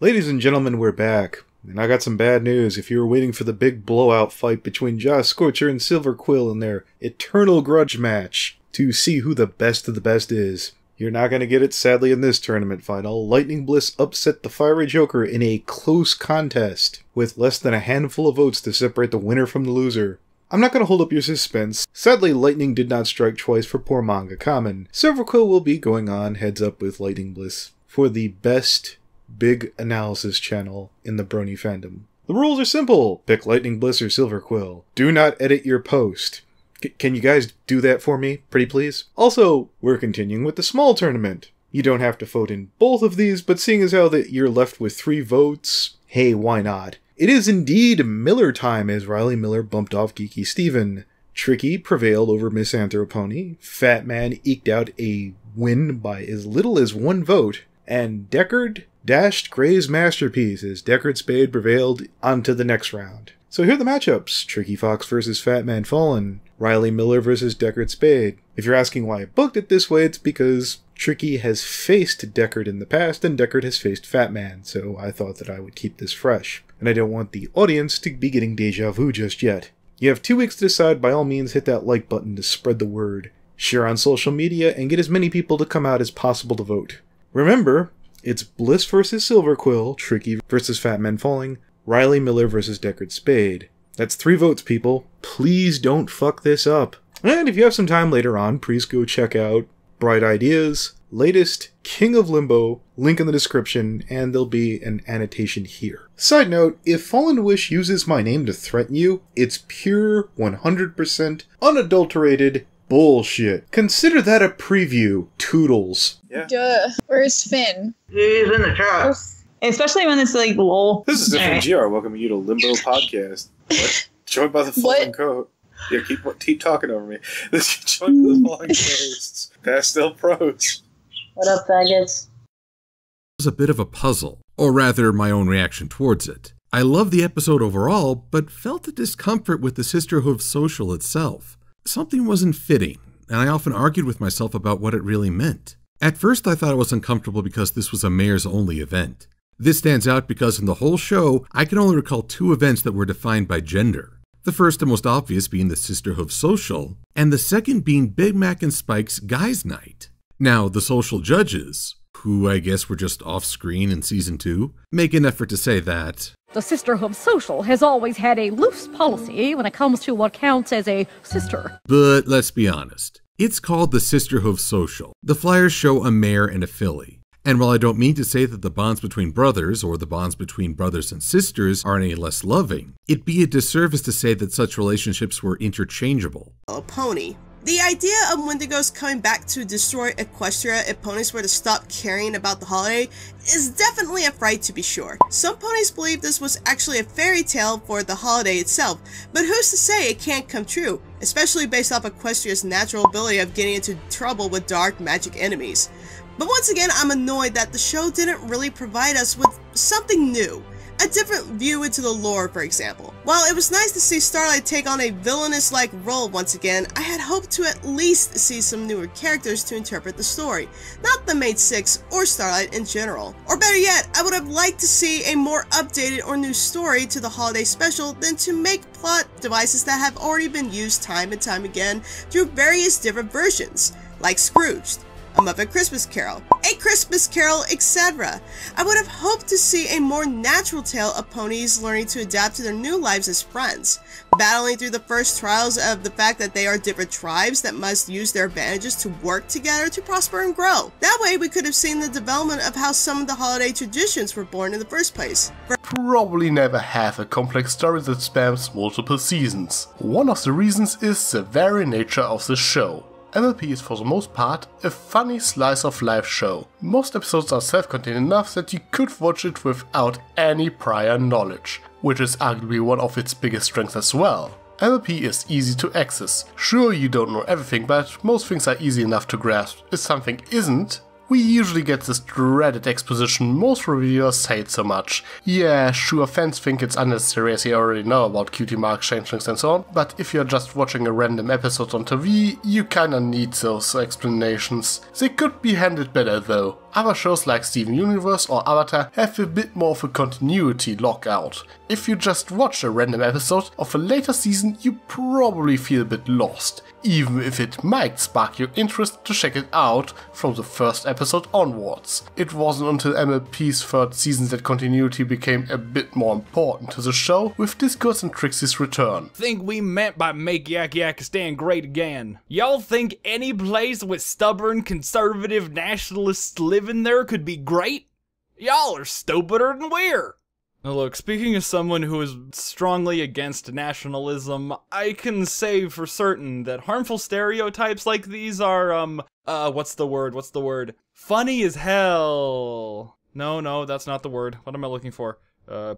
Ladies and gentlemen, we're back. And I got some bad news. If you were waiting for the big blowout fight between Josh Scorcher and Silver-Quill in their eternal grudge match to see who the best of the best is, you're not going to get it, sadly, in this tournament final. Lightning Bliss upset the Fiery Joker in a close contest, with less than a handful of votes to separate the winner from the loser. I'm not going to hold up your suspense. Sadly, Lightning did not strike twice for poor Manga Kamen. Silver-Quill will be going on heads up with Lightning Bliss for the best big analysis channel in the Brony fandom. The rules are simple. Pick Lightning Bliss or Silver-Quill. Do not edit your post. Can you guys do that for me, pretty please? Also, we're continuing with the small tournament. You don't have to vote in both of these, but seeing as how that you're left with 3 votes, hey, why not? It is indeed Miller time as Ryley Miller bumped off Geeky Steven. Tricky prevailed over Miss Anthropony. Fatman eked out a win by as little as 1 vote. And Deckard dashed Gray's masterpiece as Deckard Spade prevailed onto the next round. So here are the matchups. Tricky Fox versus Fatmanfalling. Ryley Miller versus Deckard Spade. If you're asking why I booked it this way, it's because Tricky has faced Deckard in the past and Deckard has faced Fatman, so I thought that I would keep this fresh. And I don't want the audience to be getting deja vu just yet. You have 2 weeks to decide. By all means, hit that like button to spread the word. Share on social media and get as many people to come out as possible to vote. Remember, it's Bliss versus Silver-Quill, Tricky versus Fatmanfalling, Ryley Miller versus Deckard Spade. That's 3 votes, people. Please don't fuck this up. And if you have some time later on, please go check out Bright Ideas' latest King of Limbo, link in the description, and there'll be an annotation here. Side note, if Fallen Wish uses my name to threaten you, it's pure, 100% unadulterated bullshit. Consider that a preview, Toodles. Yeah. Duh. Where's Finn? He's in the chat. Especially when it's like lol. This is FNGR welcoming you to Limbo Podcast. What? Joined by the following co-host. Yeah, keep talking over me. This is joined by the following co-hosts. Pastel Pros. What up, faggots? It was a bit of a puzzle, or rather my own reaction towards it. I loved the episode overall, but felt the discomfort with the Sisterhood social itself. Something wasn't fitting, and I often argued with myself about what it really meant. At first I thought it was uncomfortable because this was a mayor's-only event. This stands out because in the whole show, I can only recall 2 events that were defined by gender. The first and most obvious being the Sisterhood Social, and the second being Big Mac and Spike's Guys Night. Now, the social judges, who I guess were just off-screen in Season 2, make an effort to say that the Sisterhood Social has always had a loose policy when it comes to what counts as a sister. But let's be honest. It's called the Sisterhood Social. The flyers show a mayor and a filly. And while I don't mean to say that the bonds between brothers or the bonds between brothers and sisters are any less loving, it'd be a disservice to say that such relationships were interchangeable. A pony. The idea of Wendigos coming back to destroy Equestria if ponies were to stop caring about the holiday is definitely a fright, to be sure. Some ponies believe this was actually a fairy tale for the holiday itself, but who's to say it can't come true, especially based off Equestria's natural ability of getting into trouble with dark magic enemies. But once again, I'm annoyed that the show didn't really provide us with something new. A different view into the lore, for example. While it was nice to see Starlight take on a villainous-like role once again, I had hoped to at least see some newer characters to interpret the story, not the main 6 or Starlight in general. Or better yet, I would have liked to see a more updated or new story to the holiday special than to make plot devices that have already been used time and time again through various different versions, like Scrooged, A Muppet Christmas Carol, A Christmas Carol, etc. I would have hoped to see a more natural tale of ponies learning to adapt to their new lives as friends, battling through the first trials of the fact that they are different tribes that must use their advantages to work together to prosper and grow. That way we could have seen the development of how some of the holiday traditions were born in the first place. Probably never have a complex story that spans multiple seasons. One of the reasons is the very nature of the show. MLP is for the most part a funny slice of life show. Most episodes are self-contained enough that you could watch it without any prior knowledge, which is arguably one of its biggest strengths as well. MLP is easy to access. Sure, you don't know everything, but most things are easy enough to grasp. If something isn't, we usually get this dreaded exposition most reviewers hate so much. Yeah, sure, fans think it's unnecessary as you already know about cutie marks, changelings and so on, but if you're just watching a random episode on TV, you kinda need those explanations. They could be handled better though. Other shows like Steven Universe or Avatar have a bit more of a continuity lockout. If you just watch a random episode of a later season, you probably feel a bit lost, even if it might spark your interest to check it out from the first episode onwards. It wasn't until MLP's third season that continuity became a bit more important to the show, with Discord's and Trixie's return. Think we meant by make Yak-Yakistan great again. Y'all think any place with stubborn conservative nationalists living there could be great? Y'all are stupider than we're. Now look, speaking as someone who is strongly against nationalism, I can say for certain that harmful stereotypes like these are, what's the word? Funny as hell. No, that's not the word. What am I looking for?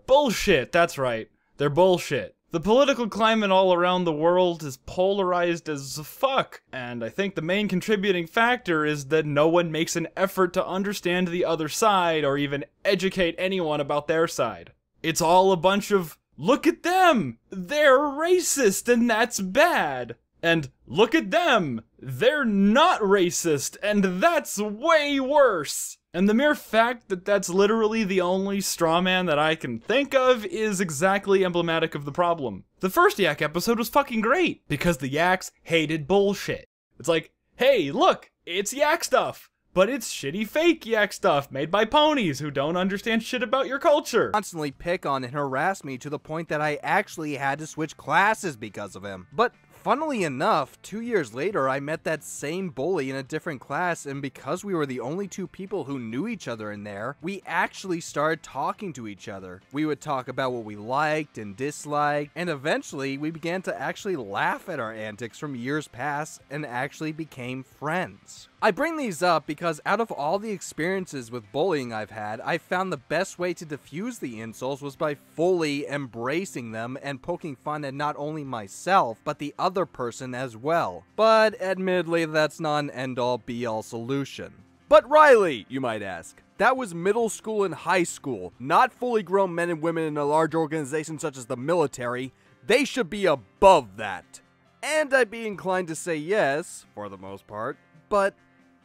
Bullshit, that's right. They're bullshit. The political climate all around the world is polarized as fuck, and I think the main contributing factor is that no one makes an effort to understand the other side or even educate anyone about their side. It's all a bunch of, look at them, they're racist and that's bad. And look at them, they're not racist and that's way worse. And the mere fact that that's literally the only straw man that I can think of is exactly emblematic of the problem. The first Yak episode was fucking great because the Yaks hated bullshit. It's like, hey, look, it's Yak stuff. But it's shitty fake Yak stuff made by ponies who don't understand shit about your culture. Constantly pick on and harass me to the point that I actually had to switch classes because of him. But funnily enough, 2 years later, I met that same bully in a different class, and because we were the only two people who knew each other in there, we actually started talking to each other. We would talk about what we liked and disliked, and eventually we began to actually laugh at our antics from years past and actually became friends. I bring these up because out of all the experiences with bullying I've had, I found the best way to diffuse the insults was by fully embracing them and poking fun at not only myself, but the other person as well. But admittedly, that's not an end-all be-all solution. But Ryley, you might ask. That was middle school and high school, not fully grown men and women in a large organization such as the military. They should be above that. And I'd be inclined to say yes, for the most part, but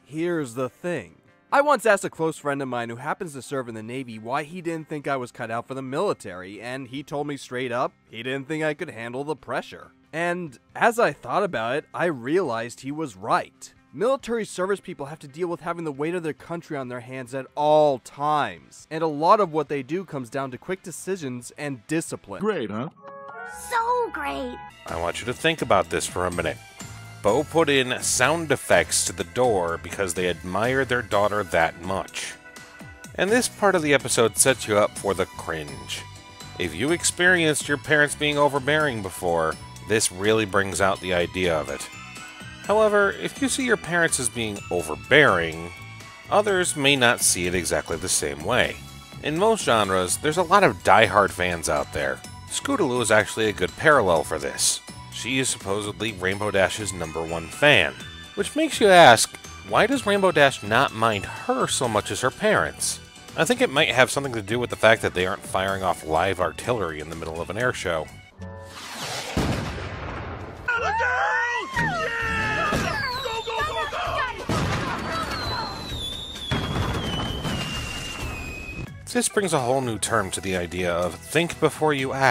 here's the thing. I once asked a close friend of mine who happens to serve in the Navy why he didn't think I was cut out for the military, and he told me straight up he didn't think I could handle the pressure. And as I thought about it, I realized he was right. Military service people have to deal with having the weight of their country on their hands at all times, and a lot of what they do comes down to quick decisions and discipline. Great, huh? So great. I want you to think about this for a minute. Bo put in sound effects to the door because they admire their daughter that much. And this part of the episode sets you up for the cringe. If you experienced your parents being overbearing before, this really brings out the idea of it. However, if you see your parents as being overbearing, others may not see it exactly the same way. In most genres, there's a lot of die-hard fans out there. Scootaloo is actually a good parallel for this. She is supposedly Rainbow Dash's #1 fan. Which makes you ask, why does Rainbow Dash not mind her so much as her parents? I think it might have something to do with the fact that they aren't firing off live artillery in the middle of an air show. This brings a whole new term to the idea of think before you act.